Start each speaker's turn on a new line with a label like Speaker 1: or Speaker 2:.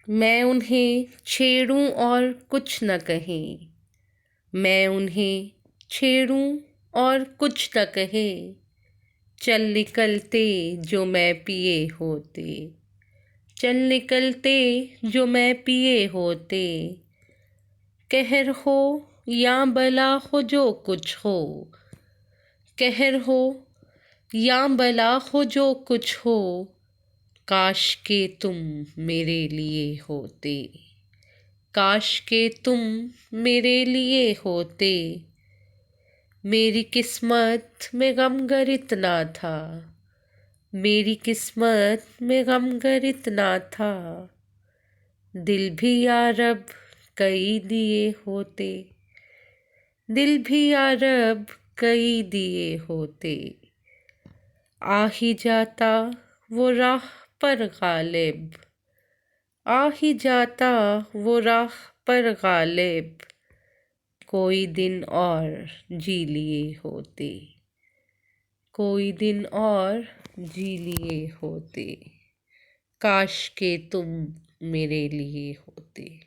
Speaker 1: मैं उन्हें छेड़ूं और कुछ न कहें। मैं उन्हें छेड़ूं और कुछ न कहे। चल निकलते जो मैं पिए होते। चल निकलते जो मैं पिए होते। कहर हो या बला हो जो कुछ हो। कहर हो या बला हो जो कुछ हो। काश के तुम मेरे लिए होते। काश के तुम मेरे लिए होते। मेरी किस्मत में गमगर इतना था। मेरी किस्मत में गमगर इतना था। दिल भी यारब कई दिए होते। दिल भी यारब कई दिए होते। आ ही जाता वो राह पर गालिब। आ ही जाता वो राह पर गालिब। कोई दिन और जी लिए होते। कोई दिन और जी लिए होते। काश के तुम मेरे लिए होते।